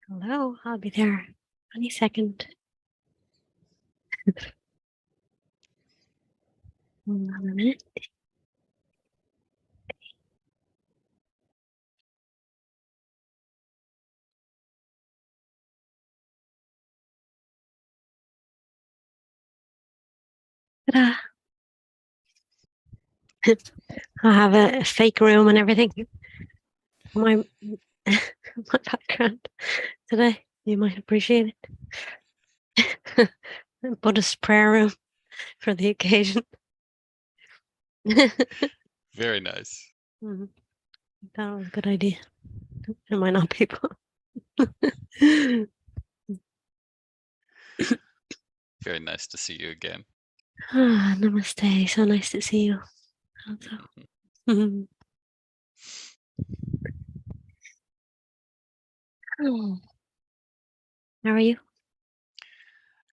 Hello, I'll be there any second. Hold on a minute. Ta-da. I have a fake room and everything. My my background today. You might appreciate it. Buddhist prayer room for the occasion. Very nice. Mhm. That was a good idea. It might not be, but Very nice to see you again. namaste. So nice to see you. Also. Mhm. Oh. How are you?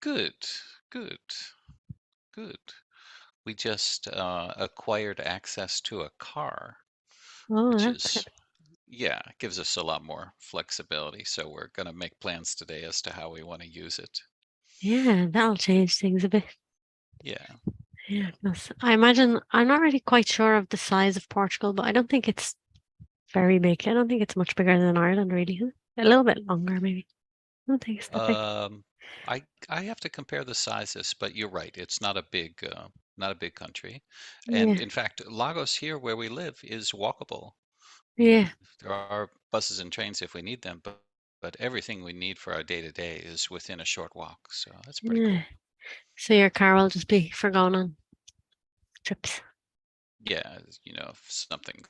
Good, good, good. We just acquired access to a car, Oh, which that's is, good. yeah, gives us a lot more flexibility. So we're going to make plans today as to how we want to use it. Yeah, that'll change things a bit. Yeah. Yeah, 'cause I imagine I'm not really quite sure of the size of Portugal, but I don't think it's very big. I don't think it's much bigger than Ireland, really. Is it? A little bit longer, maybe. I don't think it's that big. Um, I have to compare the sizes, but you're right. It's not a big country. And Yeah, in fact, Lagos here where we live is walkable. yeah, There are buses and trains if we need them, but everything we need for our day to day is within a short walk. So that's pretty yeah. cool. So your car will just be for going on trips. Yeah, if something's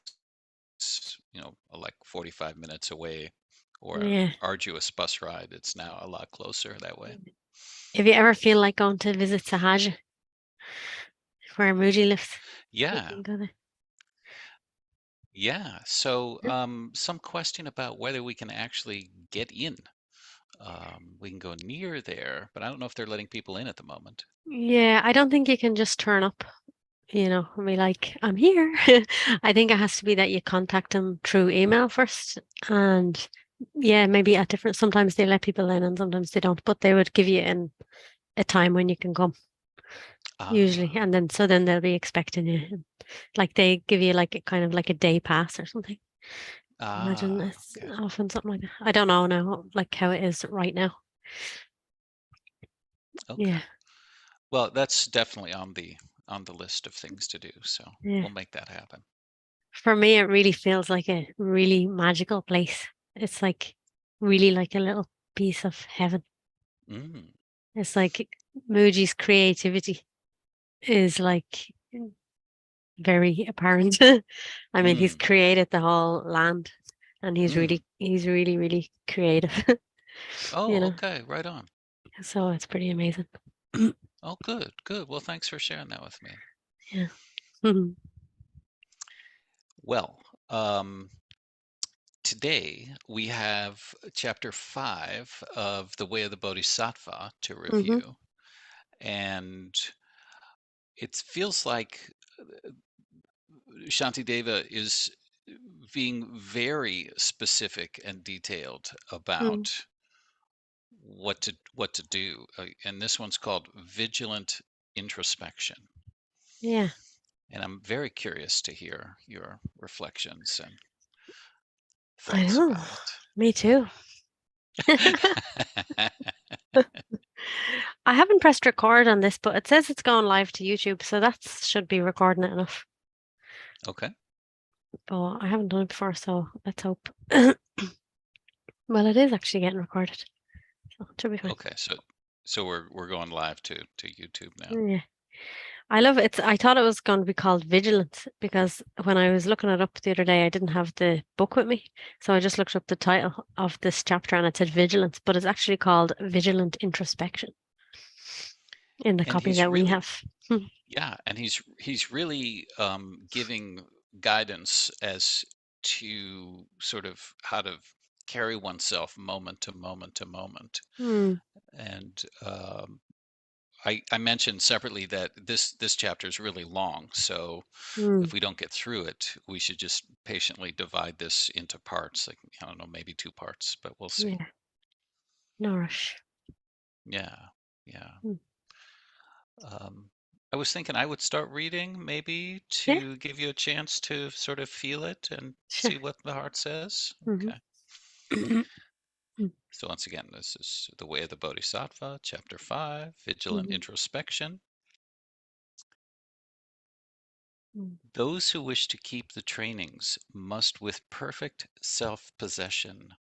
like 45 minutes away or an Yeah. arduous bus ride, it's now a lot closer that way. If you ever feel like going to visit Sahaja, where Muji lives, you Yeah, can go there. yeah. So some question about whether we can actually get in. We can go near there, but I don't know if they're letting people in at the moment. Yeah, I don't think you can just turn up, and be like, I'm here. I think it has to be that you contact them through email first. And yeah, maybe at different, sometimes they let people in and sometimes they don't, but they would give you a time when you can come, usually. Ah, And then they'll be expecting you. Like they give you like a kind of like a day pass or something. Imagine it's okay, often something like that. I don't know now, like how it is right now. okay. Yeah, Well, that's definitely on the list of things to do, so yeah. we'll make that happen. For me, it really feels like a really magical place. It's like really like a little piece of heaven. Mm, It's like Muji's creativity is like very apparent. I mean, he's mm. created the whole land and Mm. he's really, really creative, you Oh, know. okay, right on. So it's pretty amazing. Oh, good, good. Well, thanks for sharing that with me. Yeah. Mhm. Well, today we have chapter 5 of The Way of the Bodhisattva to Mhm. review, and it feels like Shantideva is being very specific and detailed Mm. about what to do. And this one's called Vigilant Introspection. Yeah. And I'm very curious to hear your reflections and I thoughts know. about Me too. it. I haven't pressed record on this, but it says it's going live to YouTube, so that should be recording it enough. Okay. But I haven't done it before, so let's hope. Well, it is actually getting recorded, so it should be fine. Okay. So we're going live to YouTube now. Yeah. I love it. I thought it was going to be called Vigilant because when I was looking it up the other day, I didn't have the book with me. So I just looked up the title of this chapter and it said Vigilance, but it's actually called Vigilant Introspection in the And copy he's that we really, have. yeah, and he's really giving guidance as to sort of how to carry oneself moment to moment to moment. Hmm. And I mentioned separately that this chapter is really long, so Hmm. if we don't get through it, we should just patiently divide this into parts, like I don't know, maybe two parts, but we'll see. Yeah. nourish. Yeah, yeah. Mm. I was thinking I would start reading maybe Yeah, to give you a chance to sort of feel it and sure. see what the heart says. Hmm. Okay. Mm. So once again, this is The Way of the Bodhisattva, Chapter 5, Vigilant Mhm. Introspection. Mm. Those who wish to keep the trainings must with perfect self-possession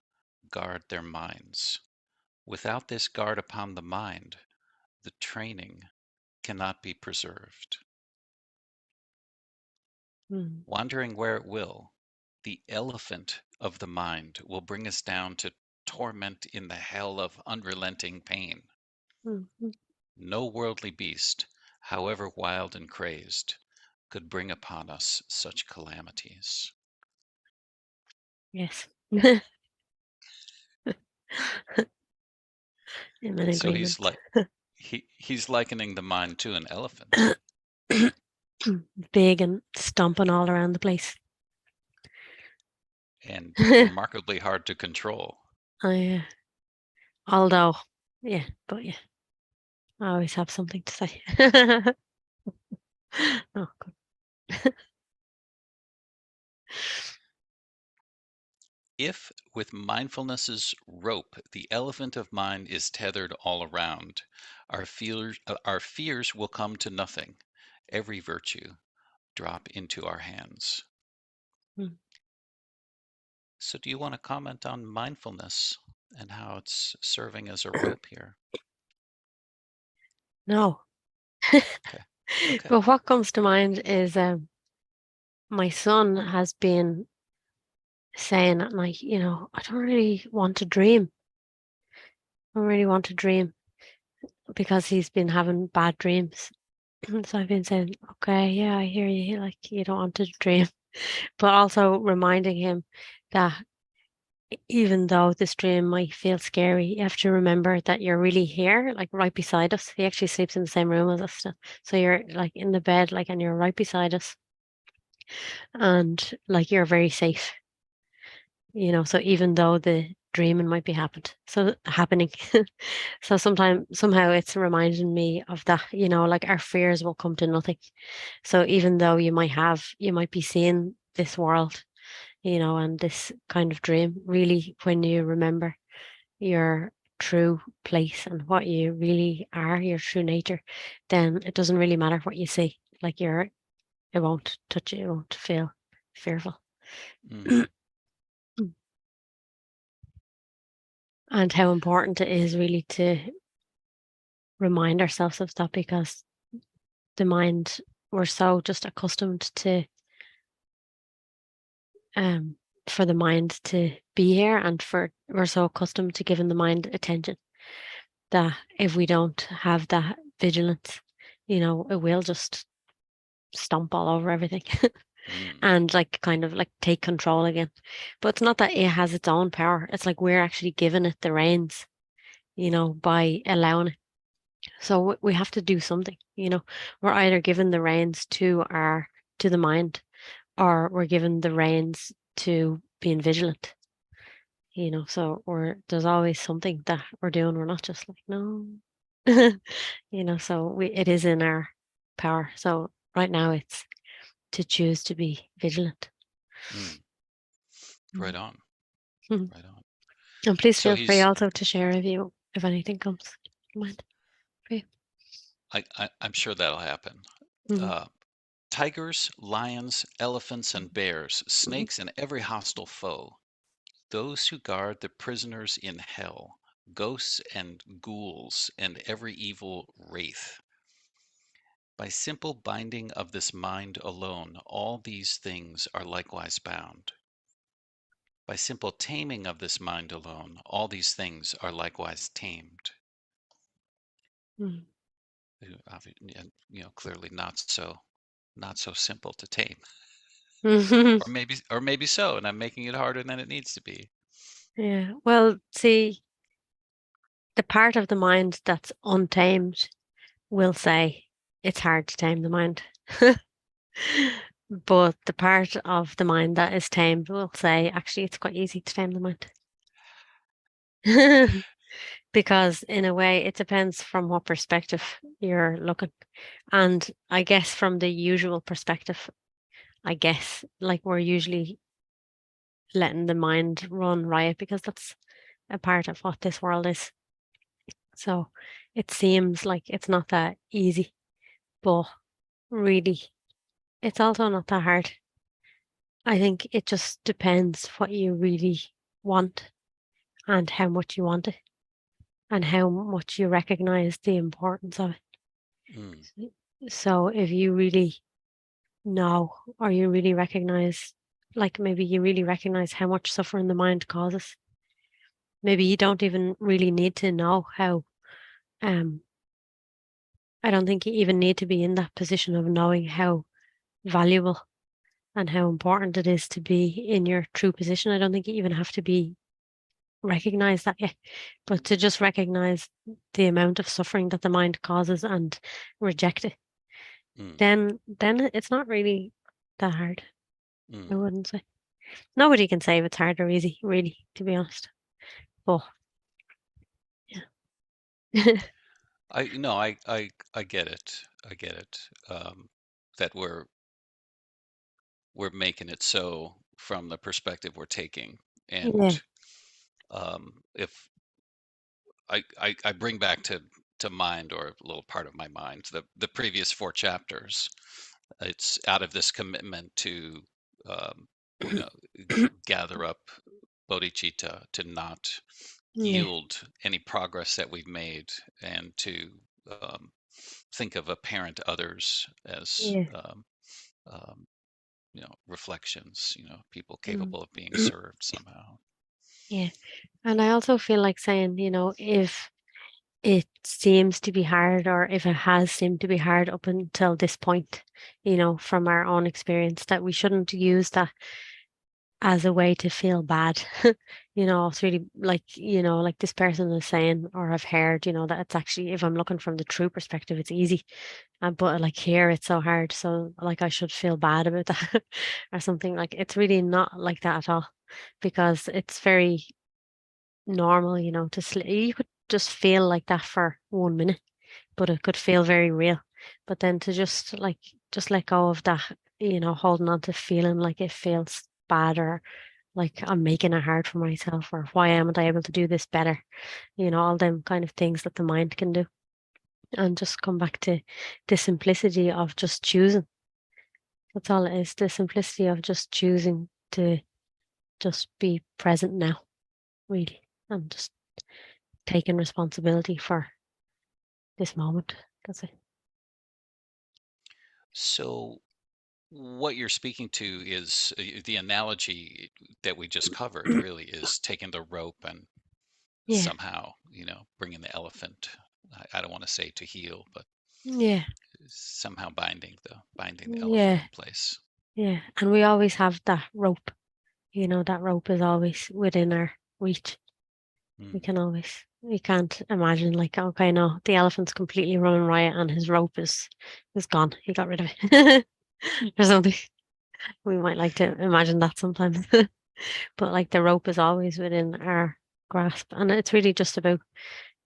guard their minds. Without this guard upon the mind, the training cannot be preserved. Mm. Wandering where it will, the elephant of the mind will bring us down to torment in the hell of unrelenting pain. Mm. Mm. No worldly beast, however wild and crazed, could bring upon us such calamities. Yes. I'm in So he's agreement. like he's likening the mind to an elephant. Big and stomping all around the place. And remarkably hard to control. I, although, yeah, but yeah, I always have something to say. Oh, good. If with mindfulness's rope the elephant of mind is tethered all around, our fears will come to nothing, every virtue drop into our hands. Mm. So do you want to comment on mindfulness and how it's serving as a rope here? No, Okay. Okay. but what comes to mind is my son has been saying at night, I don't really want to dream. I don't really want to dream because he's been having bad dreams. So I've been saying, okay, yeah, I hear you. Like, you don't want to dream, but also reminding him that even though this dream might feel scary, you have to remember that you're really here, like right beside us. He actually sleeps in the same room as us still. So you're like in the bed, like, and you're right beside us, and like you're very safe, so even though the dreaming might be happening. So somehow it's reminding me of that, like our fears will come to nothing. So even though you might be seeing this world, and this kind of dream, really, when you remember your true place and what you really are, your true nature, then it doesn't really matter what you see. Like it won't touch you, it won't feel fearful. Mm, And how important it is really to remind ourselves of that, because the mind, we're so just accustomed to um for the mind to be here, and we're so accustomed to giving the mind attention, that if we don't have that vigilance, it will just stomp all over everything. mm, And like kind of like take control again. But it's not that it has its own power. It's like we're actually giving it the reins, by allowing it. So we have to do something, We're either giving the reins to the mind, or we're giving the reins to being vigilant, So there's always something that we're doing. We're not just like, no, so it is in our power. So right now it's to choose to be vigilant. mm. Right Mm. on. Mhm. Right on. And please So feel free he's also to share if anything comes to mind for you. I'm sure that'll happen. Mhm. Uh, tigers, lions, elephants, and bears, Mhm. snakes, and every hostile foe. Those who guard the prisoners in hell, ghosts and ghouls, and every evil wraith. By simple binding of this mind alone, all these things are likewise bound. By simple taming of this mind alone, all these things are likewise tamed. Mhm. And, clearly not so simple to tame, Mhm. or maybe so, and I'm making it harder than it needs to be. Yeah. Well, see, the part of the mind that's untamed will say it's hard to tame the mind. But the part of the mind that is tamed will say, actually, it's quite easy to tame the mind. because in a way it depends from what perspective you're looking. And I guess from the usual perspective, I guess like we're usually letting the mind run riot because that's a part of what this world is. So it seems like it's not that easy, but really, it's also not that hard. I think it just depends what you really want and how much you want it and how much you recognize the importance of Mm, it. So if you really know or you really recognize, like maybe you really recognize how much suffering the mind causes, maybe you don't even really need to know how. Um, I don't think you even need to be in that position of knowing how valuable and how important it is to be in your true position. I don't think you even have to be recognize that yet, but to just recognize the amount of suffering that the mind causes and reject it, mm, then it's not really that hard. I mm. wouldn't say. Nobody can say if it's hard or easy, really, to be honest. But yeah. I no, I get it. I get it. That we're making it so from the perspective we're taking, and Yeah. if I bring back to mind, or a little part of my mind, the previous four chapters. It's out of this commitment to um, you know gather up bodhicitta, to not Yeah. yield any progress that we've made, and to um, think of apparent others as Yeah. um, reflections, people Mm. capable of being served somehow. Yeah. And I also feel like saying, if it seems to be hard or if it has seemed to be hard up until this point, from our own experience, that we shouldn't use that as a way to feel bad. It's really like this person is saying, or I've heard, that it's actually, if I'm looking from the true perspective, it's easy. But like here, it's so hard. So like I should feel bad about that or something. Like it's really not like that at all because it's very normal, you could just feel like that for 1 minute, but it could feel very real. But then to just let go of that, holding on to feeling like it feels bad or like I'm making it hard for myself or why am I able to do this better? All them kind of things that the mind can do. And just come back to the simplicity of just choosing. That's all it is. The simplicity of just choosing to just be present now, really, and just taking responsibility for this moment. That's it. So what you're speaking to is the analogy that we just covered really is taking the rope and Yeah. somehow, bringing the elephant. I don't want to say to heel, but Yeah. somehow binding the elephant Yeah. in place. Yeah. And we always have that rope. That rope is always within our reach. Mm, We can't imagine like, okay, no, the elephant's completely running riot and his rope is gone. He got rid of it. Or something. We might like to imagine that sometimes. But like the rope is always within our grasp. And it's really just about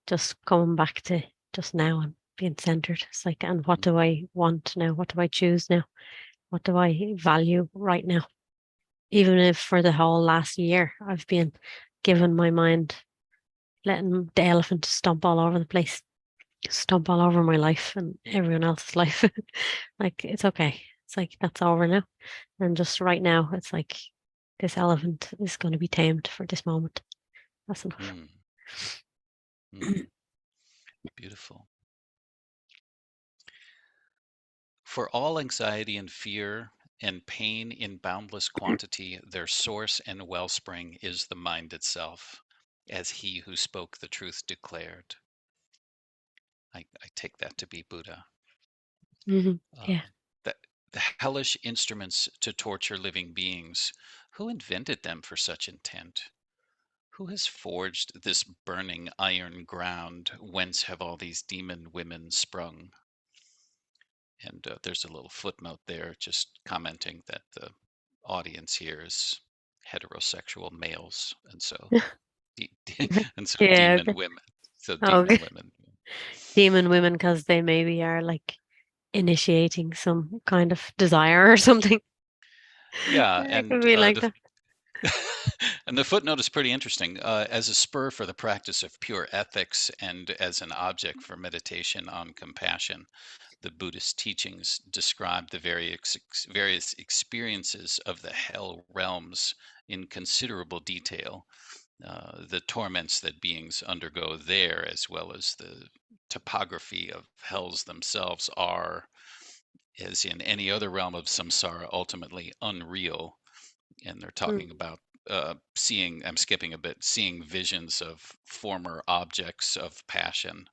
just coming back to just now and being centered. It's like, and what mm, do I want now? What do I choose now? What do I value right now? Even if for the whole last year I've been giving my mind, letting the elephant stomp all over the place, stomp all over my life and everyone else's life. Like, it's okay. It's like, that's over now. And just right now, it's like, this elephant is going to be tamed for this moment. That's enough. mm, mm. Beautiful. For all anxiety and fear and pain in boundless quantity, their source and wellspring is the mind itself, as he who spoke the truth declared. I take that to be Buddha. Yeah. That the hellish instruments to torture living beings, who invented them for such intent? Who has forged this burning iron ground? Whence have all these demon women sprung? And there's a little footnote there just commenting that the audience here is heterosexual males, and so de- and so Yeah. demon Okay. women. So demon Okay. women. Demon women, because they maybe are like initiating some kind of desire or something. Yeah, It could and be like that. and the footnote is pretty interesting. As a spur for the practice of pure ethics and as an object for meditation on compassion, the Buddhist teachings describe the various experiences of the hell realms in considerable detail. The torments that beings undergo there, as well as the topography of hells themselves, are, as in any other realm of samsara, ultimately unreal. And they're Mm, talking about seeing, I'm skipping a bit, seeing visions of former objects of passion,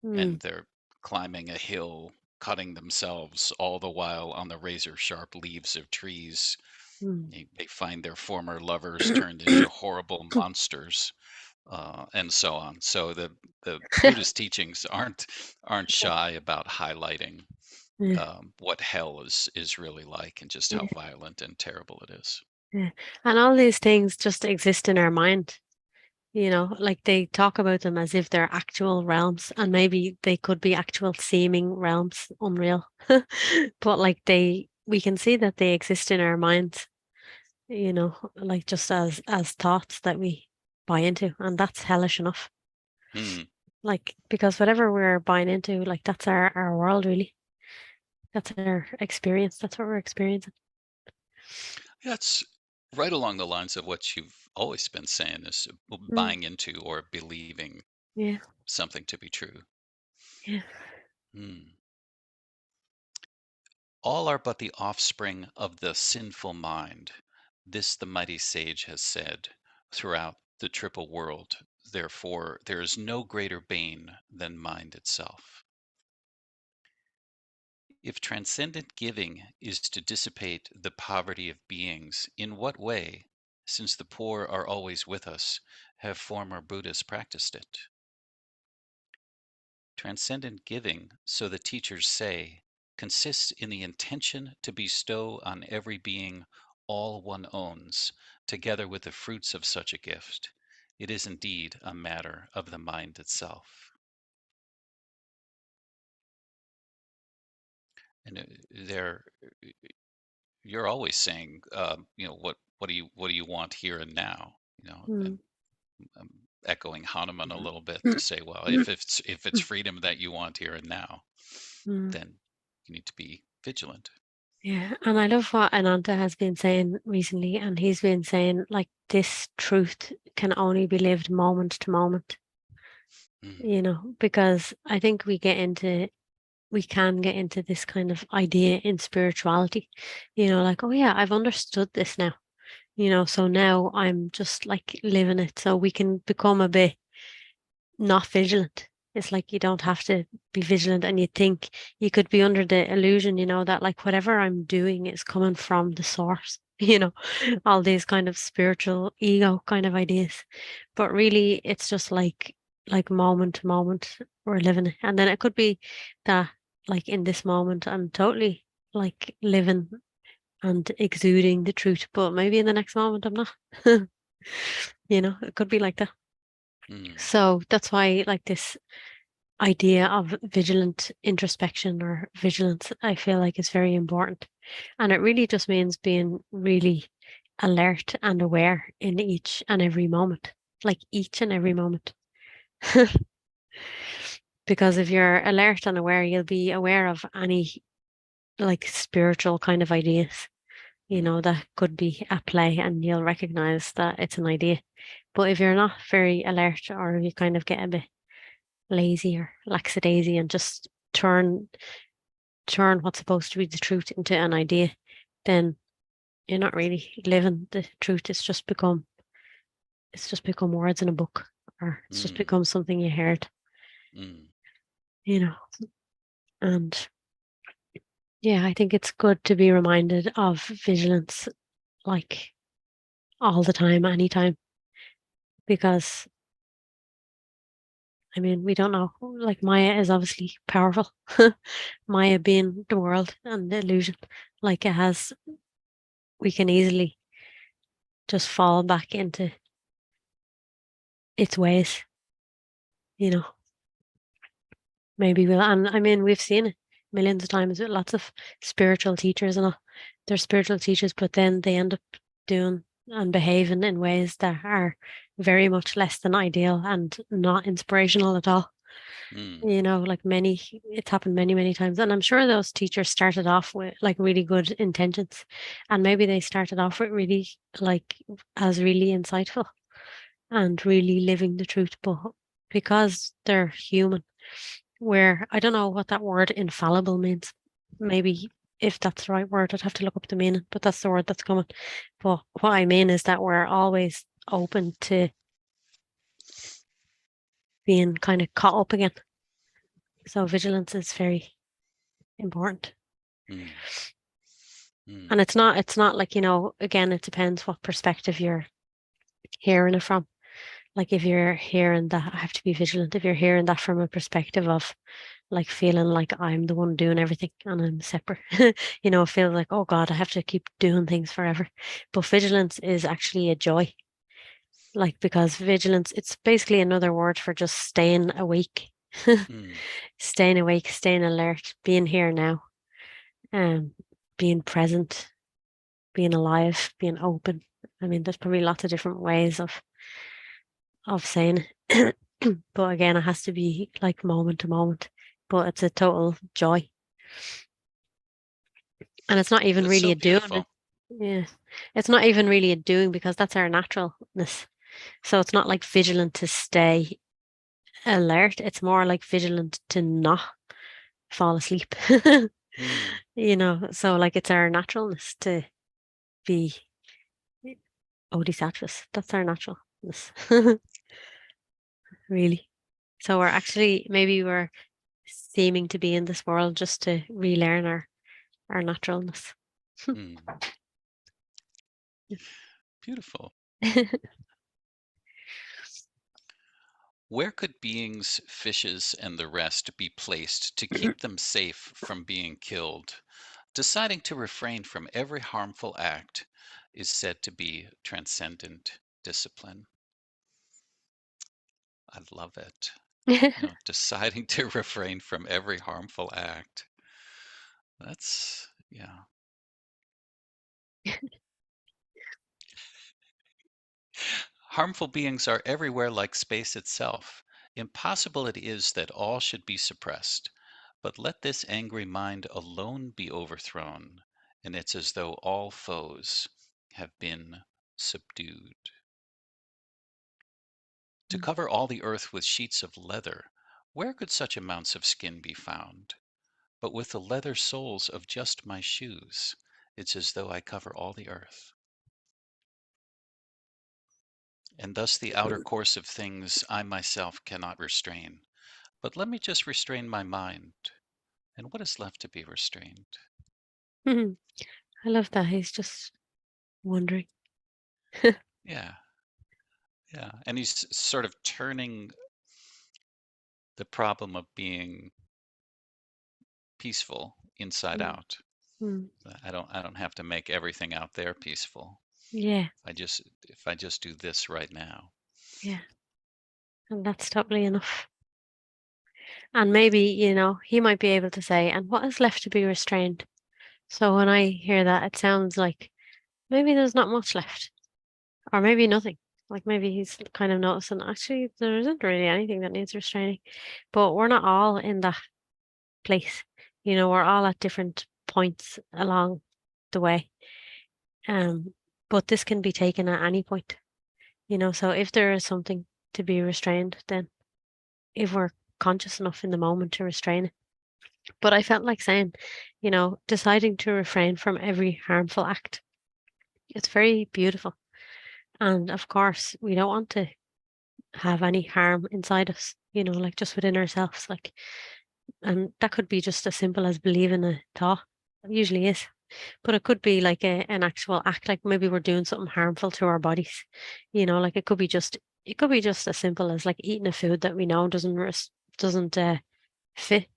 mm, and they're climbing a hill, cutting themselves all the while on the razor sharp leaves of trees. mm. They find their former lovers turned into horrible monsters, and so on. So the Buddhist teachings aren't shy about highlighting Yeah, what hell is really like and just how yeah, violent and terrible it is. yeah. And all these things just exist in our mind, like they talk about them as if they're actual realms, and maybe they could be actual seeming realms, unreal. But like we can see that they exist in our minds, like just as thoughts that we buy into, and that's hellish enough. Hmm. Like because whatever we're buying into, like that's our world really. That's our experience. That's what we're experiencing. That's right along the lines of what you've always been saying is Mm, buying into or believing yeah, something to be true. yeah. Hmm. All are but the offspring of the sinful mind. This the mighty sage has said throughout the triple world. Therefore, there is no greater bane than mind itself. If transcendent giving is to dissipate the poverty of beings, in what way, since the poor are always with us, have former Buddhists practiced it? Transcendent giving, so the teachers say, consists in the intention to bestow on every being all one owns, together with the fruits of such a gift. It is indeed a matter of the mind itself. And there, you're always saying, what do you want here and now? Mm. And um, echoing Hanuman a little bit to Mm. say, well, if it's freedom that you want here and now, Mm. then you need to be vigilant. Yeah, and I love what Ananta has been saying recently, and he's been saying like this truth can only be lived moment to moment, Mm, because I think we can get into this kind of idea in spirituality, like, oh yeah, I've understood this now, so now I'm just like living it. So we can become a bit not vigilant. It's like you don't have to be vigilant, and you think you could be under the illusion, that like whatever I'm doing is coming from the source, all these kind of spiritual ego kind of ideas. But really, it's just like moment to moment we're living it. And then it could be that like in this moment I'm totally like living and exuding the truth, but maybe in the next moment I'm not. It could be like that. mm, So that's why like this idea of vigilant introspection or vigilance, I feel like is very important. And it really just means being really alert and aware in each and every moment, like each and every moment. Because if you're alert and aware, you'll be aware of any like spiritual kind of ideas, mm, that could be at play, and you'll recognize that it's an idea. But if you're not very alert, or if you kind of get a bit lazy or lackadaisy and just turn what's supposed to be the truth into an idea, then you're not really living the truth. It's just become words in a book, or it's just mm, become something you heard, mm, you know. And yeah, I think it's good to be reminded of vigilance like all the time, anytime, because I mean, we don't know. Like Maya is obviously powerful. Maya being the world and the illusion, like we can easily just fall back into its ways, you know. maybe we'll, and I mean, we've seen it millions of times with lots of spiritual teachers and all. They're spiritual teachers, but then they end up doing and behaving in ways that are very much less than ideal and not inspirational at all. Mm, You know, like it's happened many, many times. And I'm sure those teachers started off with like really good intentions. And maybe they started off with really like as really insightful and really living the truth. But because they're human, where I don't know what that word infallible means. Maybe if that's the right word, I'd have to look up the meaning, but that's the word that's coming. But what I mean is that we're always open to being kind of caught up again. So vigilance is very important. mm, mm, And it's not like, again, it depends what perspective you're hearing it from. Like if you're hearing that I have to be vigilant, if you're hearing that from a perspective of like feeling like I'm the one doing everything and I'm separate, it feels like, oh God, I have to keep doing things forever. But vigilance is actually a joy. Like because vigilance, it's basically another word for just staying awake, mm. staying awake, staying alert, being here now, um, being present, being alive, being open. I mean, there's probably lots of different ways of saying it. But again, it has to be like moment to moment. But it's a total joy. And it's not even That's really so a doing. beautiful. Yeah. It's not even really a doing because that's our naturalness. So it's not like vigilant to stay alert. It's more like vigilant to not fall asleep. Mm, So like it's our naturalness to be bodhisattvas. That's our naturalness, really. So maybe we're seeming to be in this world just to relearn our naturalness. mm. Beautiful. Where could beings, fishes, and the rest be placed to keep them safe from being killed? Deciding to refrain from every harmful act is said to be transcendent discipline. I love it. Deciding to refrain from every harmful act. Yeah. Harmful beings are everywhere like space itself. Impossible it is that all should be suppressed. But let this angry mind alone be overthrown, and it's as though all foes have been subdued. To cover all the earth with sheets of leather, where could such amounts of skin be found? But with the leather soles of just my shoes, it's as though I cover all the earth. And thus the outer course of things I myself cannot restrain. But let me just restrain my mind, and what is left to be restrained? I love that. He's just wondering. Yeah, yeah. And he's sort of turning the problem of being peaceful inside Mm, out. mm, I don't have to make everything out there peaceful. yeah, If I just do this right now. yeah. And that's totally enough. And maybe, he might be able to say, and what is left to be restrained? So when I hear that, it sounds like maybe there's not much left, or maybe nothing. Like maybe he's kind of noticing actually there isn't really anything that needs restraining. But we're not all in that place. We're all at different points along the way. Um, but this can be taken at any point. So if there is something to be restrained, then if we're conscious enough in the moment to restrain it. But I felt like saying, deciding to refrain from every harmful act. It's very beautiful. And of course, we don't want to have any harm inside us, like just within ourselves. Like, and that could be just as simple as believing a thought. It usually is. But it could be like an actual act, like maybe we're doing something harmful to our bodies. Like it could be just as simple as like eating a food that we know doesn't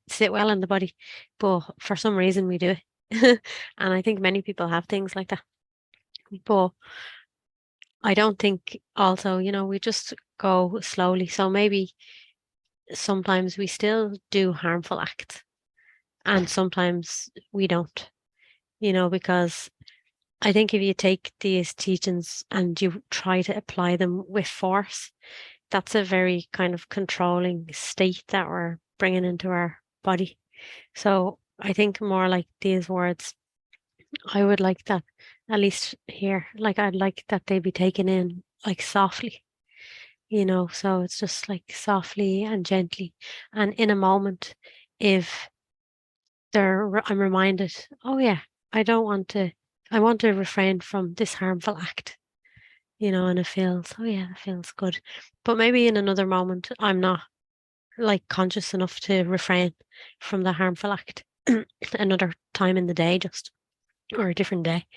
sit well in the body, but for some reason we do it. And I think many people have things like that. But I don't think also, we just go slowly. So maybe sometimes we still do harmful acts and sometimes we don't, because I think if you take these teachings and you try to apply them with force, that's a very kind of controlling state that we're bringing into our body. So I think more like these words, I would like that, at least here, like I'd like that they be taken in like softly, so it's just like softly and gently. And in a moment, if I'm reminded, oh yeah, I don't want to, I want to refrain from this harmful act, and it feels, oh yeah, it feels good. But maybe in another moment, I'm not like conscious enough to refrain from the harmful act another time in the day, just or a different day.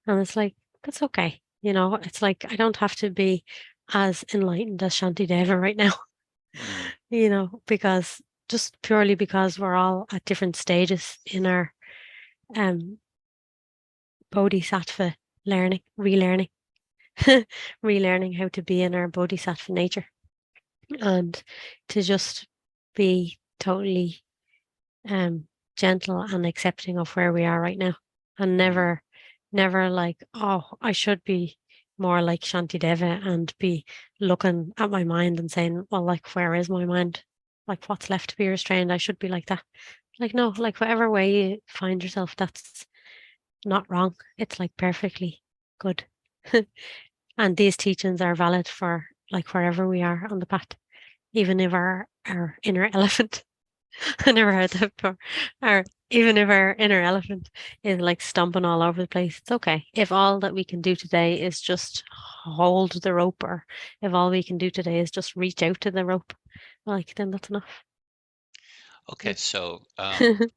And it's like, that's okay. It's like I don't have to be as enlightened as Shanti Deva right now, Mm. because just purely because we're all at different stages in our um bodhisattva learning, relearning, relearning how to be in our bodhisattva nature and to just be totally gentle and accepting of where we are right now and Mm. never like, oh, I should be more like Shantideva and be looking at my mind and saying, well, like, where is my mind? Like, what's left to be restrained? I should be like that. Like, no, like, whatever way you find yourself, that's not wrong. It's like perfectly good. And these teachings are valid for like wherever we are on the path, even if our inner elephant, I never heard that before, or even if our inner elephant is like stomping all over the place, it's okay. If all that we can do today is just hold the rope, or if all we can do today is just reach out to the rope, like then that's enough. Okay, so Mm.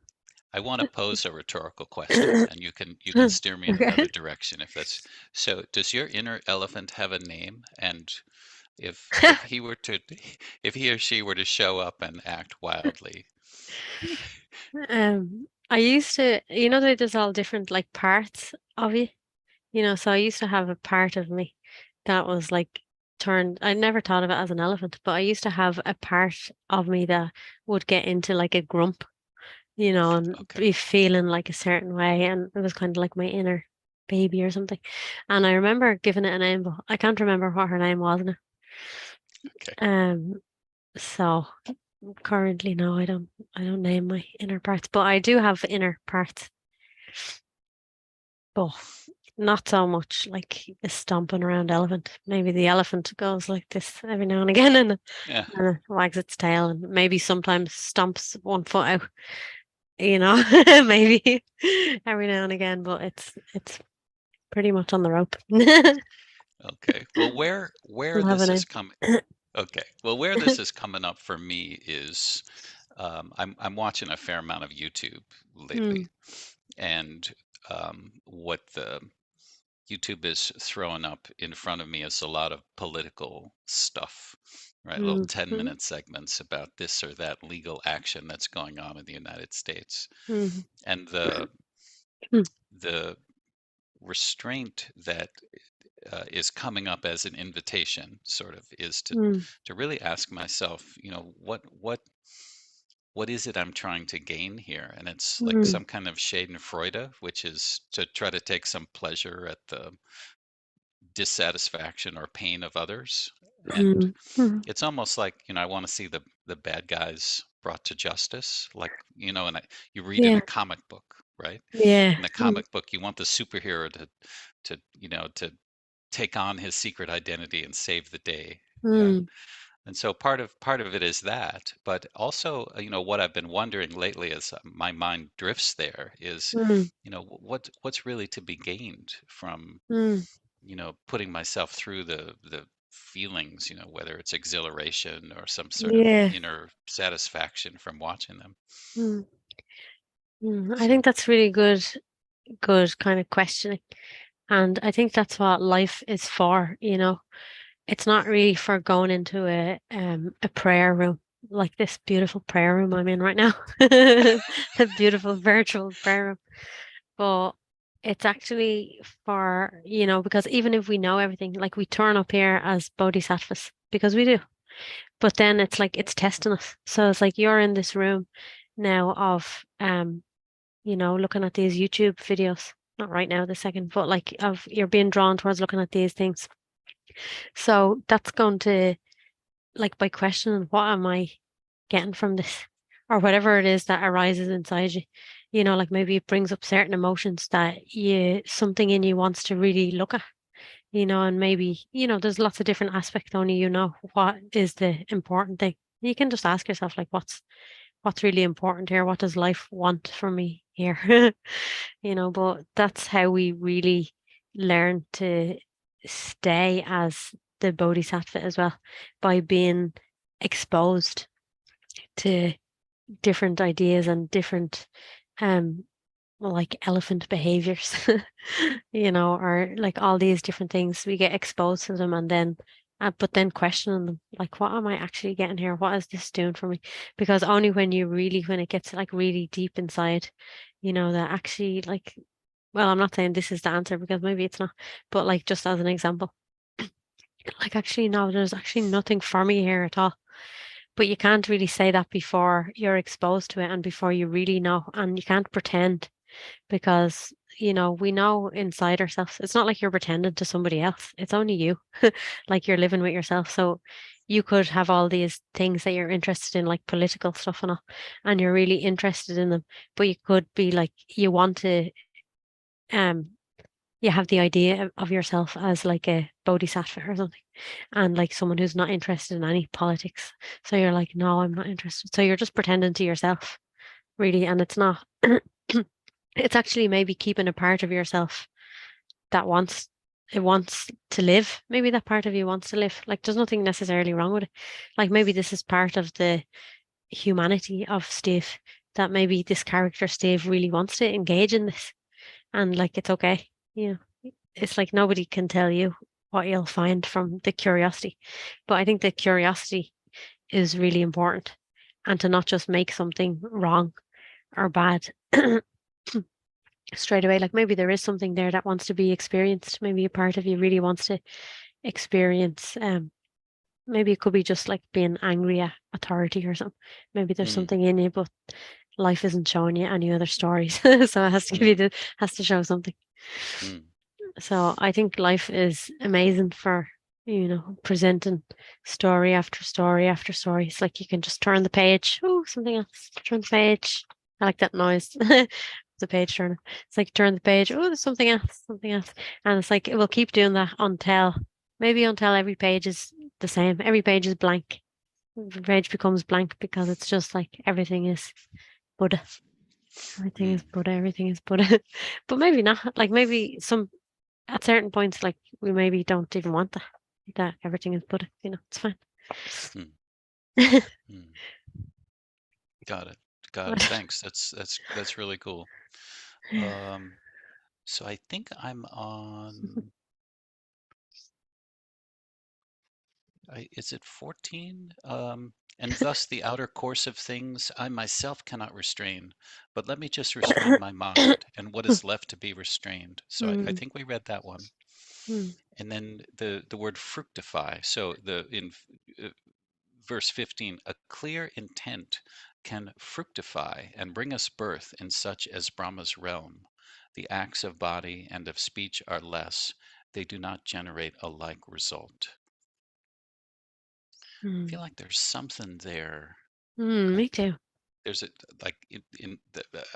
I want to pose a rhetorical question, and you can steer me in Okay. another direction if that's so. Does your inner elephant have a name? And if he were to if he or she were to show up and act wildly, I used to, that there's all different like parts of you, so I used to have a part of me that was like turned, I never thought of it as an elephant, but I used to have a part of me that would get into like a grump, and okay, be feeling like a certain way. And it was kind of like my inner baby or something. And I remember giving it a name, but I can't remember what her name was now. okay. Um, so currently, no, I don't name my inner parts, but I do have inner parts, but not so much like a stomping around elephant. Maybe the elephant goes like this every now and again Yeah, and wags its tail and maybe sometimes stomps one foot out, maybe every now and again, but it's pretty much on the rope. okay. Well, where We'll have a this is name. coming. Okay. Well, where this is coming up for me is I'm watching a fair amount of YouTube lately, Mm, and what the YouTube is throwing up in front of me is a lot of political stuff, right? Little mm, mm, 10-minute segments about this or that legal action that's going on in the United States. mm, And the mm, the restraint that is coming up as an invitation, sort of, is mm, to really ask myself, what is it I'm trying to gain here? And it's like mm, some kind of Schadenfreude, which is to try to take some pleasure at the dissatisfaction or pain of others. And mm, mm. it's almost like, I want to see the bad guys brought to justice. Like, and you read in Yeah, a comic book, right? yeah. In the Mm, comic book, you want the superhero to take on his secret identity and save the day. Yeah. mm, And so part of it is that, but also, what I've been wondering lately as my mind drifts there is, mm, what's really to be gained from, mm. putting myself through the feelings, whether it's exhilaration or some sort of Yeah. inner satisfaction from watching them. Mm, I So, think that's really good kind of questioning. And I think that's what life is for. It's not really for going into a prayer room like this beautiful prayer room I'm in right now. A beautiful virtual prayer room. But it's actually because even if we know everything, like we turn up here as bodhisattvas, because we do. But then it's like it's testing us. So it's like you're in this room now of looking at these YouTube videos. Not right now, the second, but like of you're being drawn towards looking at these things. So that's going to like by questioning what am I getting from this? Or whatever it is that arises inside you. Like maybe it brings up certain emotions that something in you wants to really look at, and maybe, there's lots of different aspects, only what is the important thing. You can just ask yourself, like, what's really important here? What does life want from me here? But that's how we really learn to stay as the bodhisattva as well, by being exposed to different ideas and different um like elephant behaviors, or like all these different things. We get exposed to them and then but then questioning them, like, what am I actually getting here? What is this doing for me? Because only when it gets like really deep inside, that actually like, well, I'm not saying this is the answer because maybe it's not, but like just as an example, like actually no, there's actually nothing for me here at all. But you can't really say that before you're exposed to it and before you really know. And you can't pretend because, we know inside ourselves. It's not like you're pretending to somebody else. It's only you, like you're living with yourself. So you could have all these things that you're interested in, like political stuff and all, and you're really interested in them. But you could be like, you want to, um, you have the idea of yourself as like a bodhisattva or something, and like someone who's not interested in any politics. So you're like, no, I'm not interested. So you're just pretending to yourself, really, and it's not. It's actually maybe keeping a part of yourself that wants to live. Maybe that part of you wants to live. Like there's nothing necessarily wrong with it. Like maybe this is part of the humanity of Steve, that maybe this character Steve really wants to engage in this, and like it's okay. It's like nobody can tell you what you'll find from the curiosity. But I think the curiosity is really important, and to not just make something wrong or bad straight away. Like maybe there is something there that wants to be experienced. Maybe a part of you really wants to experience. Maybe it could be just like being angry at authority or something. Maybe there's Mm, something in you, but life isn't showing you any other stories. So it has to give you mm, has to show something. mm, So I think life is amazing for, presenting story after story after story. It's like you can just turn the page. Oh, something else. Turn the page. I like that noise. The page turner. It's like turn the page. Oh, there's something else, something else. And it's like it will keep doing that until every page is the same. Every page is blank. The page becomes blank because it's just like everything is Buddha. Everything mm, is Buddha. Everything is Buddha. But maybe not. Like maybe at certain points, like we maybe don't even want that everything is Buddha. It's fine. mm, mm. Got it. Got it. But Thanks. That's really cool. Um, so I think I'm on, is it 14? And thus the outer course of things I myself cannot restrain, but let me just restrain my mind and what is left to be restrained. So I mm, think we read that one. mm, And then the word fructify. So uh, verse 15, a clear intent can fructify and bring us birth in such as Brahma's realm. The acts of body and of speech are less. They do not generate a like result. I mm, feel like there's something there. me Like too. there's a like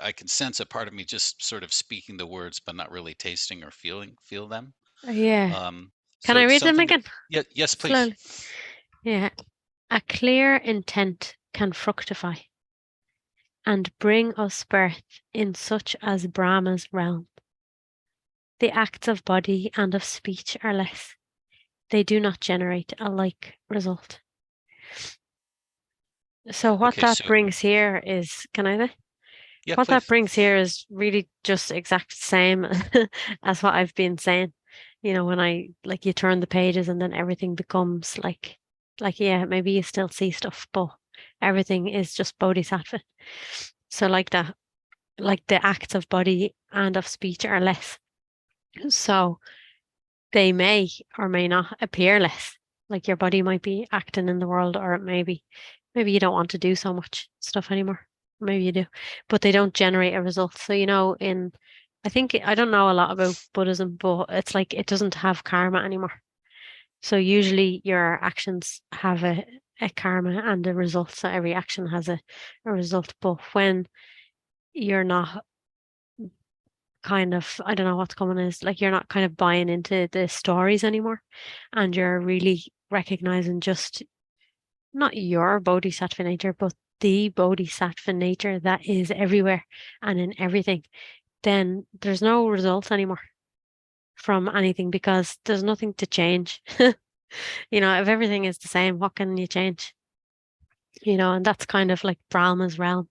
I can sense a part of me just sort of speaking the words, but not really tasting or feel them. Yeah. Can I So read them something. again Yeah, yes, please. slowly? Yeah. A clear intent can fructify and bring us birth in such as Brahma's realm. The acts of body and of speech are less. They do not generate a like result. So what Okay, that so brings here is, can I say? yeah, What that please. brings here is really just exact same as what I've been saying. When I like you turn the pages and then everything becomes like yeah, maybe you still see stuff, but everything is just bodhisattva. So like that, like the acts of body and of speech are less. So they may or may not appear less. Like your body might be acting in the world, or maybe you don't want to do so much stuff anymore. Maybe you do, but they don't generate a result. So, I think I don't know a lot about Buddhism, but it's like it doesn't have karma anymore. So usually your actions have a karma and a result. So every action has a result. But when you're not kind of, I don't know what's coming is like you're not kind of buying into the stories anymore, and you're really recognizing just not your bodhisattva nature, but the bodhisattva nature that is everywhere and in everything, then there's no results anymore from anything because there's nothing to change. If everything is the same, what can you change? And that's kind of like Brahma's realm.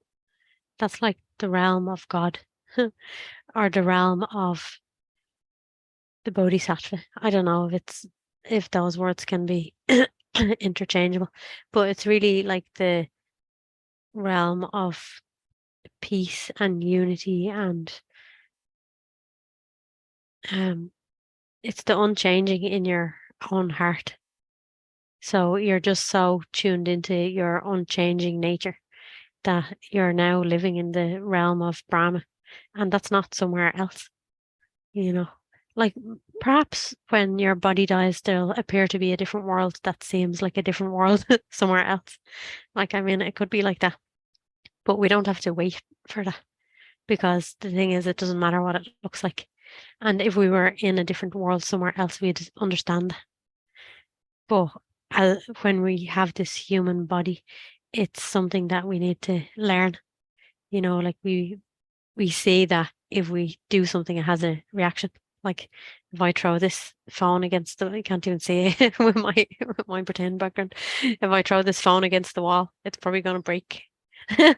That's like the realm of God or the realm of the bodhisattva. I don't know if those words can be interchangeable, but it's really like the realm of peace and unity, and it's the unchanging in your own heart. So you're just so tuned into your unchanging nature that you're now living in the realm of Brahma, and that's not somewhere else, you know. Like perhaps when your body dies, there'll appear to be a different world that seems like a different world somewhere else. Like, I mean, it could be like that, but we don't have to wait for that because the thing is, it doesn't matter what it looks like. And if we were in a different world somewhere else, we'd understand that. But when we have this human body, it's something that we need to learn. Like we say that if we do something, it has a reaction. Like if I throw this phone against I can't even see it with my pretend background. If I throw this phone against the wall, it's probably going to break. It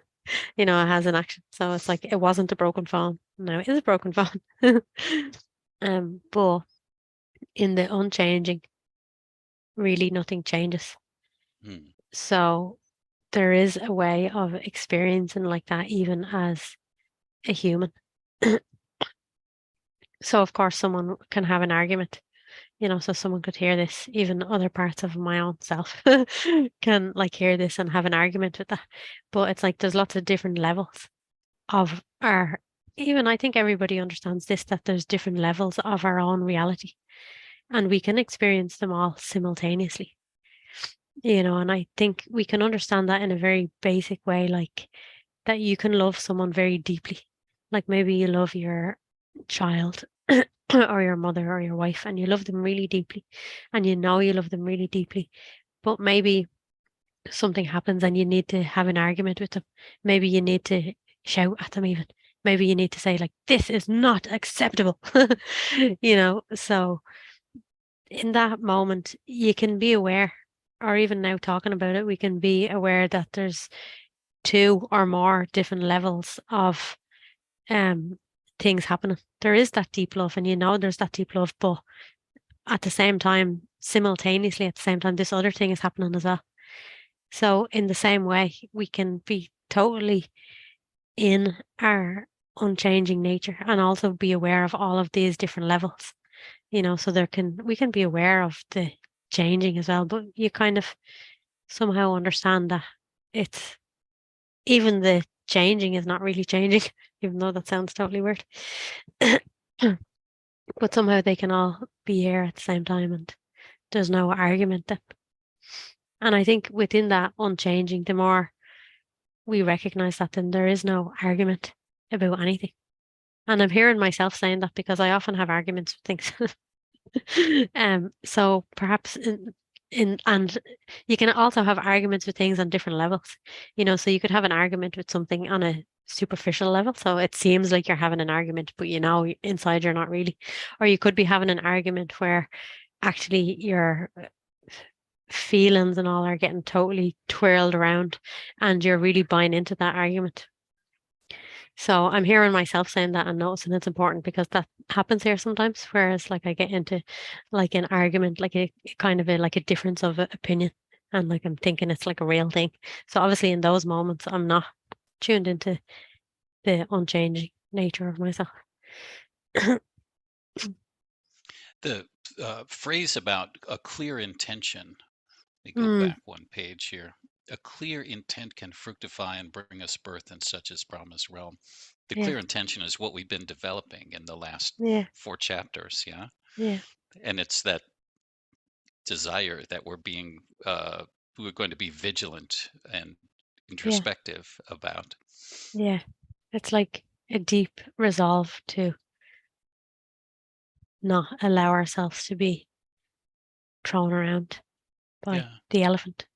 has an action. So it's like it wasn't a broken phone. Now it is a broken phone. But in the unchanging, really nothing changes. Hmm. So there is a way of experiencing like that, even as a human. So of course someone can have an argument, so someone could hear this, even other parts of my own self can like hear this and have an argument with that. But it's like there's lots of different levels of our, even I think everybody understands this, that there's different levels of our own reality and we can experience them all simultaneously. And I think we can understand that in a very basic way, like that you can love someone very deeply. Like maybe you love your child or your mother or your wife and you love them really deeply and you love them really deeply. But maybe something happens and you need to have an argument with them. Maybe you need to shout at them even. Maybe you need to say like, this is not acceptable. So in that moment, you can be aware, or even now talking about it, we can be aware that there's two or more different levels of um things happening. There is that deep love, and there's that deep love, but at the same time, simultaneously at the same time, this other thing is happening as well. So in the same way, we can be totally in our unchanging nature and also be aware of all of these different levels. So we can be aware of the changing as well, but you kind of somehow understand that it's even the changing is not really changing, even though that sounds totally weird. But somehow they can all be here at the same time and there's no argument then. And I think within that unchanging, the more we recognize that, then there is no argument about anything. And I'm hearing myself saying that because I often have arguments with things. So perhaps and you can also have arguments with things on different levels, so you could have an argument with something on a superficial level. So it seems like you're having an argument, but inside you're not really. Or you could be having an argument where actually your feelings and all are getting totally twirled around and you're really buying into that argument. So I'm hearing myself saying that and noticing it's important because that happens here sometimes. Whereas like I get into like an argument, like a kind of like a difference of opinion, and like I'm thinking it's like a real thing. So obviously in those moments I'm not tuned into the unchanging nature of myself. The phrase about a clear intention Let me go back one page here. A clear intent can fructify and bring us birth in such as promised realm. The Yeah. clear intention is what we've been developing in the last Yeah. 4 chapters, yeah? Yeah. And it's that desire that we're going to be vigilant and Yeah. introspective about. Yeah. It's like a deep resolve to not allow ourselves to be thrown around by Yeah, the elephant.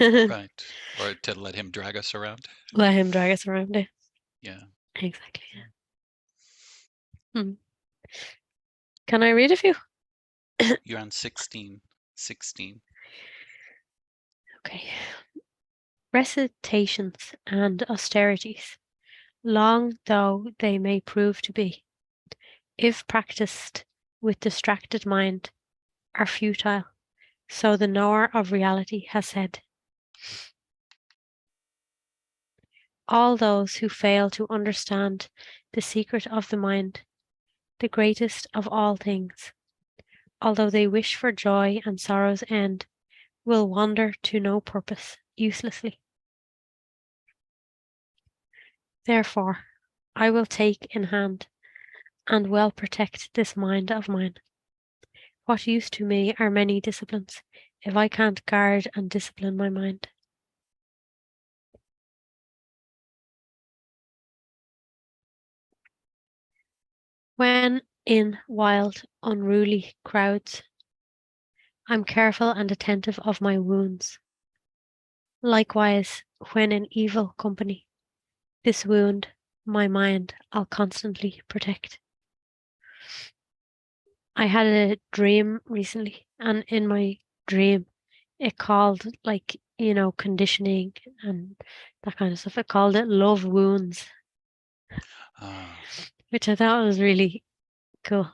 Let right. Or to let him drag us around. him drag us around it. Yeah. Exactly. Yeah. Can I read a few? You're on 16. 16. Okay. Recitations and austerities, long though they may prove to be, if practiced with distracted mind, are futile. So the knower of reality has said. All those who fail to understand the secret of the mind, the greatest of all things, although they wish for joy and sorrow's end, will wander to no purpose, uselessly. Therefore, I will take in hand and well protect this mind of mine. What use to me are many disciplines if I can't guard and discipline my mind? When in wild, unruly crowds, I'm careful and attentive of my wounds. Likewise, when in evil company, this wound, my mind, I'll constantly protect. I had a dream recently, and in my dream, it called conditioning and that kind of stuff. It called it love wounds, Ah, which I thought was really cool,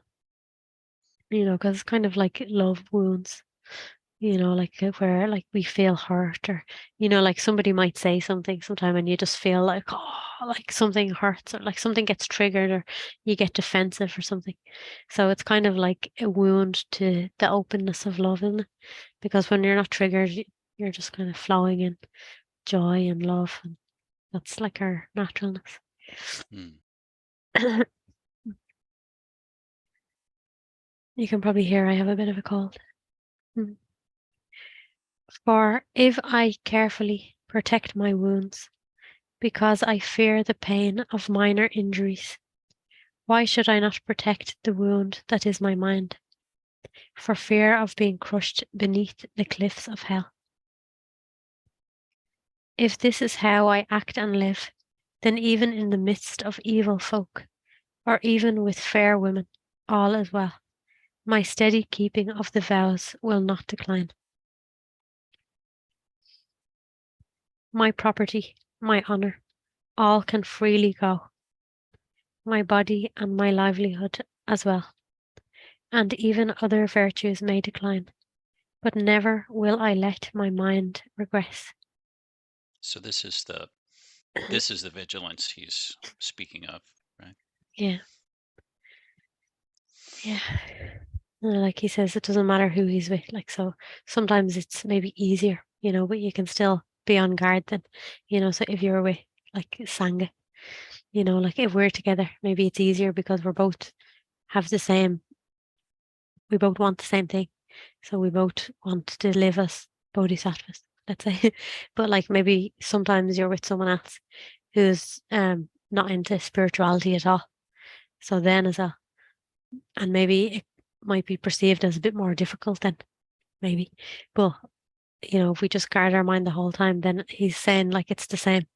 because it's kind of like love wounds, like where like we feel hurt or, like somebody might say something sometime and you just feel like, oh, like something hurts or like something gets triggered or you get defensive or something. So it's kind of like a wound to the openness of love, isn't it? Because when you're not triggered, you're just kind of flowing in joy and love, and that's like our naturalness. hmm. You can probably hear I have a bit of a cold. Mm. For if I carefully protect my wounds, because I fear the pain of minor injuries, why should I not protect the wound that is my mind, for fear of being crushed beneath the cliffs of hell? If this is how I act and live, then even in the midst of evil folk, or even with fair women, all is well. My steady keeping of the vows will not decline. My property, my honour, all can freely go, my body and my livelihood as well, and even other virtues may decline, but never will I let my mind regress. So this is the vigilance he's speaking of, right? Yeah, yeah. Like he says, it doesn't matter who he's with. Like, so sometimes it's maybe easier, but you can still be on guard then, so if you're with like Sangha, like if we're together, maybe it's easier because have the same, we both want the same thing. So we both want to live as bodhisattvas, let's say. But like maybe sometimes you're with someone else who's not into spirituality at all. So then as well. And maybe it might be perceived as a bit more difficult then, maybe. But if we just guard our mind the whole time, then he's saying like it's the same.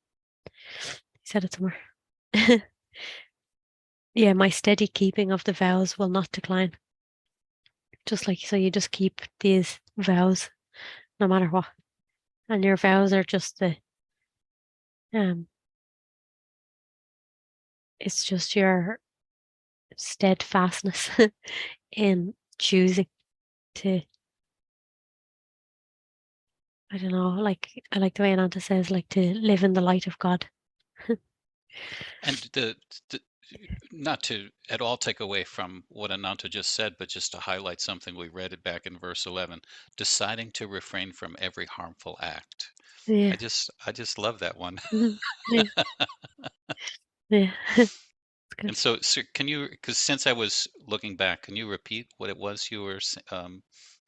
He said it somewhere. Yeah, my steady keeping of the vows will not decline. Just like so you just keep these vows no matter what. And your vows are just um it's just your steadfastness in choosing to, I don't know, like I like the way Ananta says, like to live in the light of God. And not to at all take away from what Ananta just said, but just to highlight something we read it back in verse 11, deciding to refrain from every harmful act. Yeah. I just love that one. Mhm. Yeah. Yeah. It's And good. so can you, because since I was looking back, can you repeat what it was you were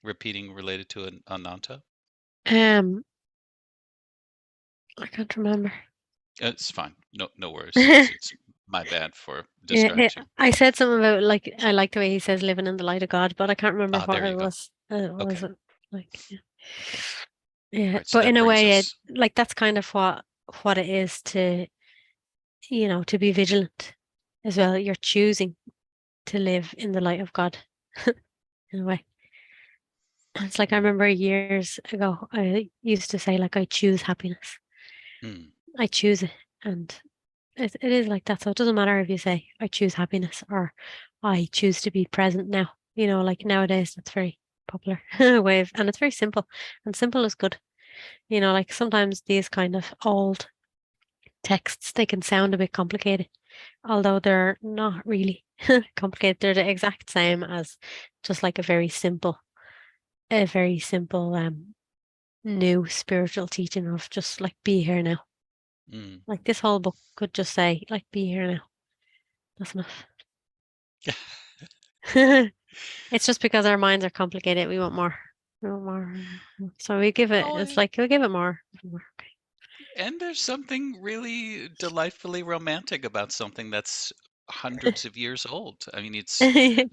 repeating related to Ananta? Um, I can't remember. It's fine. No worries. It's my bad for Yeah, distracting. I said something about like I like the way he says living in the light of God, but I can't remember Ah, what there it you go. was. Okay. Was it like yeah. Yeah, All right. So but in that a brings way, us. like that's kind of what it is to to be vigilant as well. You're choosing to live in the light of God in a way. It's like I Mm, remember years ago, I used to say like I choose happiness. mm, I choose it, and it is like that. So it doesn't matter if you say I choose happiness or I choose to be present now. Like nowadays that's very popular way of, and it's very simple. And simple is good. Like sometimes these kind of old texts they can sound a bit complicated, although they're not really complicated. They're the exact same as just like a very simple new spiritual teaching of just like be here now. mm. Like this whole book could just say like be here now. That's enough. It's just because our minds are complicated. We want more. We want more. So we give it. Well, It's like we'll give it more. More. and there's something really delightfully romantic about something that's hundreds of years old. I mean, Okay.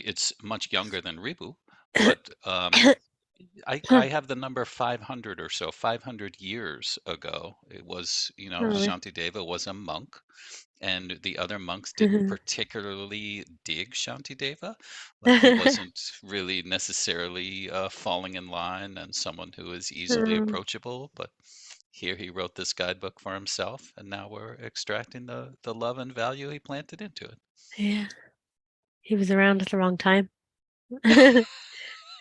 it's much younger than Ribu, but I have the number 500 or so. 500 years ago, it was, Oh, Shantideva was a monk, and the other monks didn't mhm. particularly dig Shantideva. Like he wasn't really necessarily falling in line and someone who is easily approachable, but here he wrote this guidebook for himself, and now we're extracting the love and value he planted into it. Yeah, he was around at the wrong time.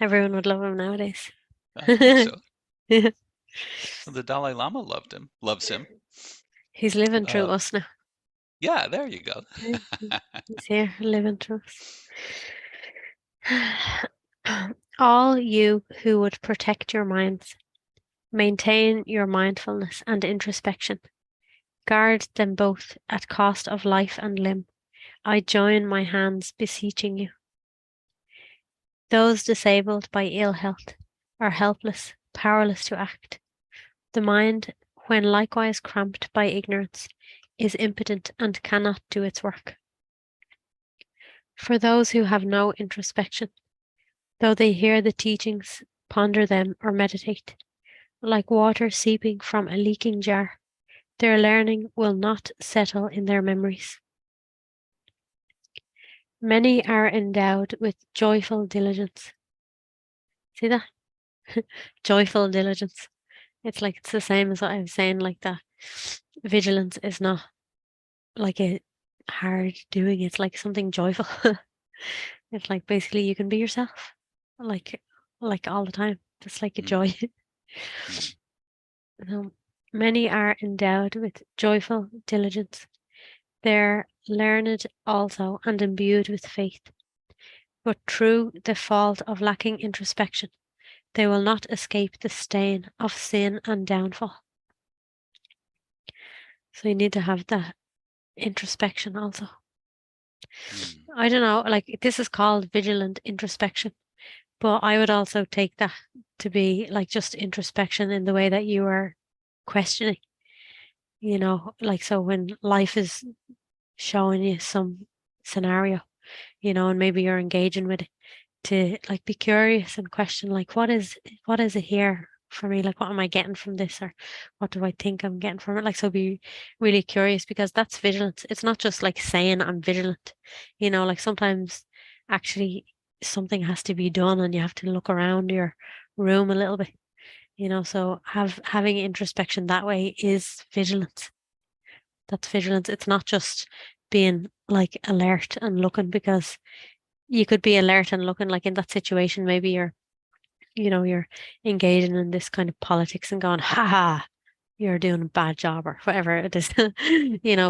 Everyone would love him nowadays. I think so. The Dalai Lama loves him. He's living through Uh, us now. yeah, there you go. Yeah, he's here living through us. All you who would protect your minds, maintain your mindfulness and introspection, guard them both at cost of life and limb. I join my hands beseeching you. Those disabled by ill health are helpless, powerless to act. The mind, when likewise cramped by ignorance, is impotent and cannot do its work. For those who have no introspection, though they hear the teachings, ponder them, or meditate, like water seeping from a leaking jar, their learning will not settle in their memories. Many are endowed with joyful diligence. See that? Joyful diligence. It's like it's the same as what I was saying, like that vigilance is not like a hard doing, it's like something joyful. It's like basically you can be yourself, like like all the time. It's like a Mm, joy. mm, Many are endowed with joyful diligence. They're learned also and imbued with faith. But through the fault of lacking introspection, they will not escape the stain of sin and downfall. So you need to have that introspection also. mm, I don't know, like this is called vigilant introspection, but I would also take that to be like just introspection in the way that you are questioning, like so when life is showing you some scenario, and maybe you're engaging with it to like be curious and question like what is it here for me? Like what am I getting from this or what do I think I'm getting from it? Like so be really curious because that's vigilance. It's not just like saying I'm vigilant. Like sometimes actually something has to be done and you have to look around your room a little bit. So having introspection that way is vigilance. That's vigilance. It's not just being like alert and looking because you could be alert and looking like in that situation, maybe you're engaging in this kind of politics and going, ha ha. you're doing a bad job or whatever it is,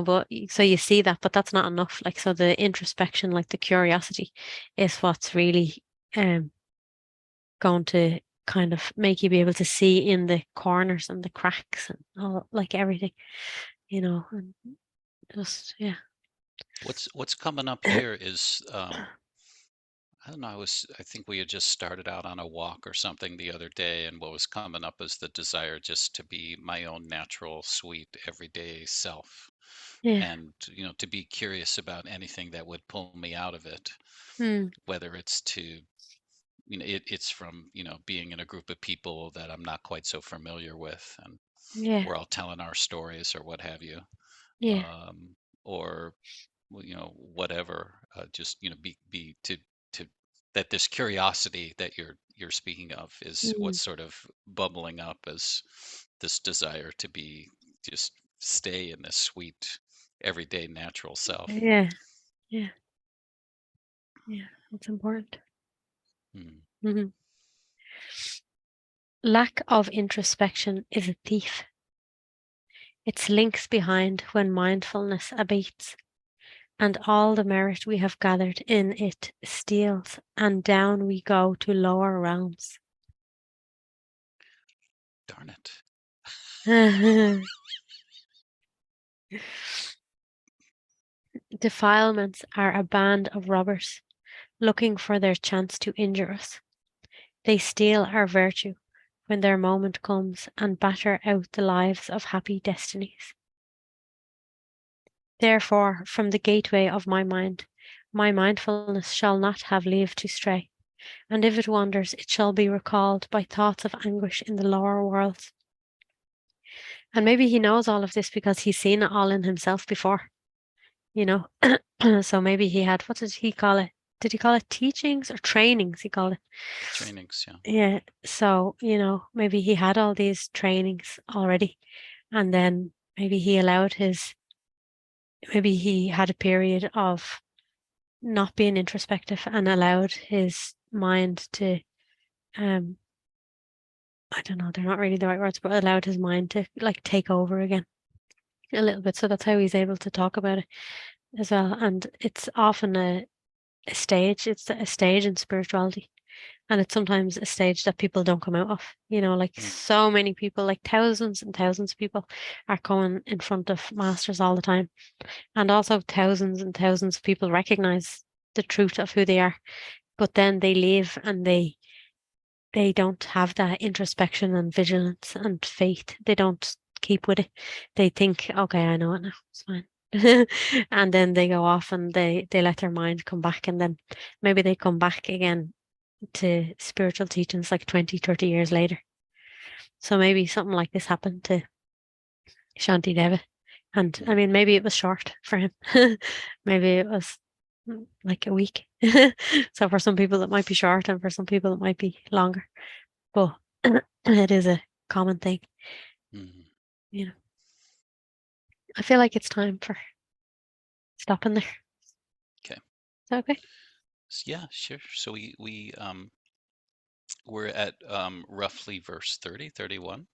but so you see that, but that's not enough. Like, so the introspection, like the curiosity is what's really um going to kind of make you be able to see in the corners and the cracks and all, like everything, and just, yeah. What's coming up here is I don't know. I think we had just started out on a walk or something the other day, and what was coming up is the desire just to be my own natural, sweet, everyday self, Yeah. and to be curious about anything that would pull me out of it, Mm, whether it's to it's from being in a group of people that I'm not quite so familiar with, and yeah. we're all telling our stories or what have you, Yeah. um, or well, whatever, just be to that this curiosity that you're speaking of is Mm, what's sort of bubbling up as this desire to be just stay in this sweet everyday natural self. yeah. Yeah. Yeah. That's important. Hmm. Hmm. Lack of introspection is a thief. It slinks behind when mindfulness abates, and all the merit we have gathered in it steals, and down we go to lower realms. Darn it. Defilements are a band of robbers looking for their chance to injure us. They steal our virtue when their moment comes and batter out the lives of happy destinies. Therefore, from the gateway of my mind, my mindfulness shall not have leave to stray, and if it wanders, it shall be recalled by thoughts of anguish in the lower worlds. And maybe he knows all of this because he's seen it all in himself before, you know. So maybe he had, what did he call it? Did he call it teachings or trainings? He called it. Trainings, yeah. Yeah. So, maybe he had all these trainings already. And then maybe he had a period of not being introspective and allowed his mind to, um, I don't know, they're not really the right words, but allowed his mind to like take over again a little bit. So that's how he's able to talk about it as well. And it's often a stage, it's a stage in spirituality. And it's sometimes a stage that people don't come out of. Like Mm. so many people, like thousands and thousands of people are coming in front of masters all the time. And also thousands and thousands of people recognize the truth of who they are. But then they leave and they don't have that introspection and vigilance and faith. They don't keep with it. They think, okay, I know it now. It's fine. And then they go off and they let their mind come back, and then maybe they come back again to spiritual teachings like 20, 30 years later. So maybe something like this happened to Shanti Deva. And I Mm. mean, maybe it was short for him. Maybe it was like a week. So for some people, it might be short, and for some people, it might be longer. But it is a common thing. Mm. You know, I feel like it's time for stopping there. Okay. Is that okay? Yeah, sure. So we're at roughly verse 30, 31.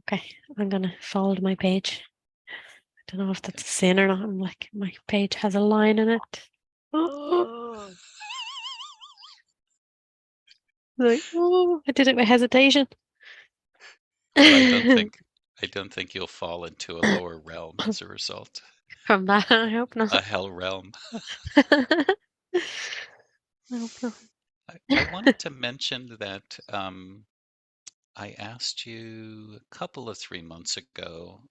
Okay, I'm gonna fold my page. I don't know if Okay. that's a sin or not. I'm like, my page has a line in it. Oh, like, oh, I did it with hesitation. Well, I don't think you'll fall into a lower realm as a result. From that, I hope not. A hell realm. I hope not. I wanted to mention that I asked you a couple of 3 months ago.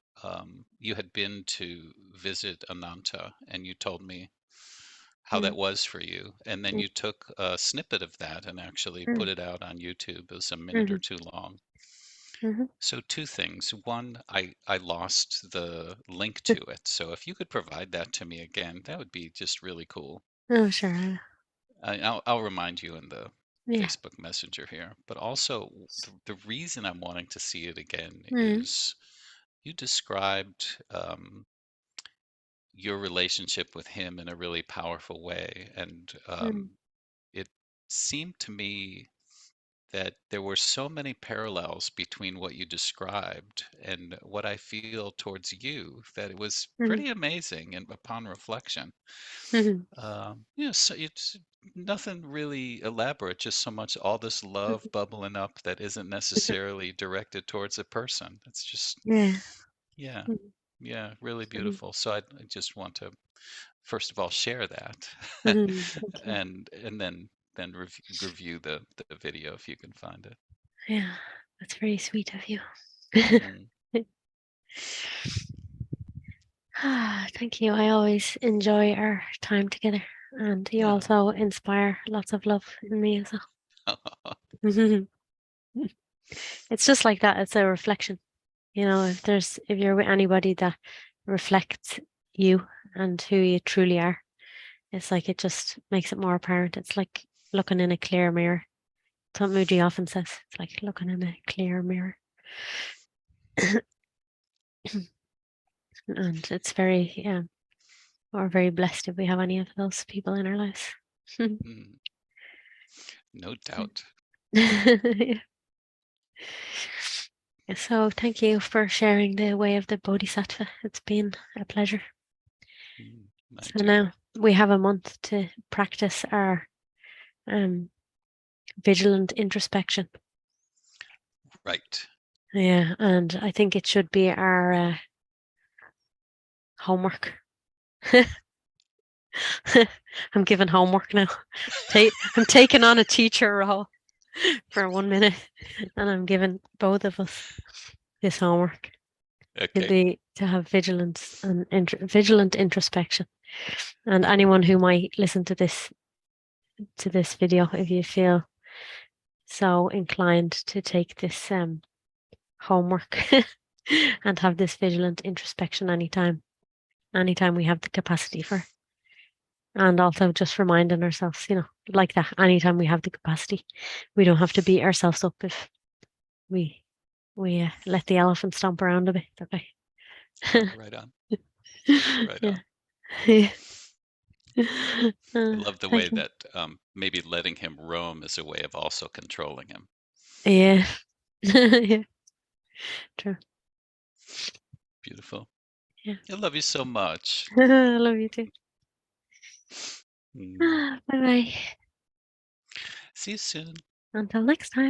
You had been to visit Ananta, and you told me how that Mm, was for you. And then mm, you took a snippet of that and actually put mm, it out on YouTube. It was a minute or mhm, two long. mhm. So two things. One, I lost the link to it. So if you could provide that to me again, that would be just really cool. Oh, sure. I'll remind you in the Yeah. Facebook Messenger here. But also, the reason I'm wanting to see it again Mm, is you described your relationship with him in a really powerful way, and mm, it seemed to me that there were so many parallels between what you described and what I feel towards you that it was Mhm. pretty amazing. And upon reflection, Mhm. so it's nothing really elaborate, just so much all this love bubbling up that isn't necessarily directed towards a person. It's just, Yeah. yeah, Mhm. yeah, really Mhm. beautiful. So I just want to first of all share that, Mhm. Thank you. and then review the video if you can find it. Yeah, that's very sweet of you. Mm, Thank you. I always enjoy our time together, and you yeah. also inspire lots of love in me as well. It's just like that. It's a reflection. If you're with anybody that reflects you and who you truly are, it's like it just makes it more apparent. It's like looking in a clear mirror. That's what Moody often says. It's like looking in a clear mirror. And it's very, yeah, we're very blessed if we have any of those people in our lives. Mm, no doubt. So thank you for sharing the way of the Bodhisattva. It's been a pleasure. I So do. now we have a month to practice our vigilant introspection. Right. Yeah, and I think it should be our homework. I'm giving homework now. I'm taking on a teacher role for 1 minute, and I'm giving both of us this homework Okay. to have vigilance and vigilant introspection. And anyone who might listen to this video, if you feel so inclined to take this homework and have this vigilant introspection anytime we have the capacity for. And also just reminding ourselves, like that, anytime we have the capacity, we don't have to beat ourselves up if we let the elephant stomp around a bit. Okay. Right on. Right Yeah. on. Yeah. I love the way Thank you. that maybe letting him roam is a way of also controlling him. Yeah. Yeah. True. Beautiful. Yeah. I love you so much. I love you too. Mm. Bye bye. See you soon. Until next time.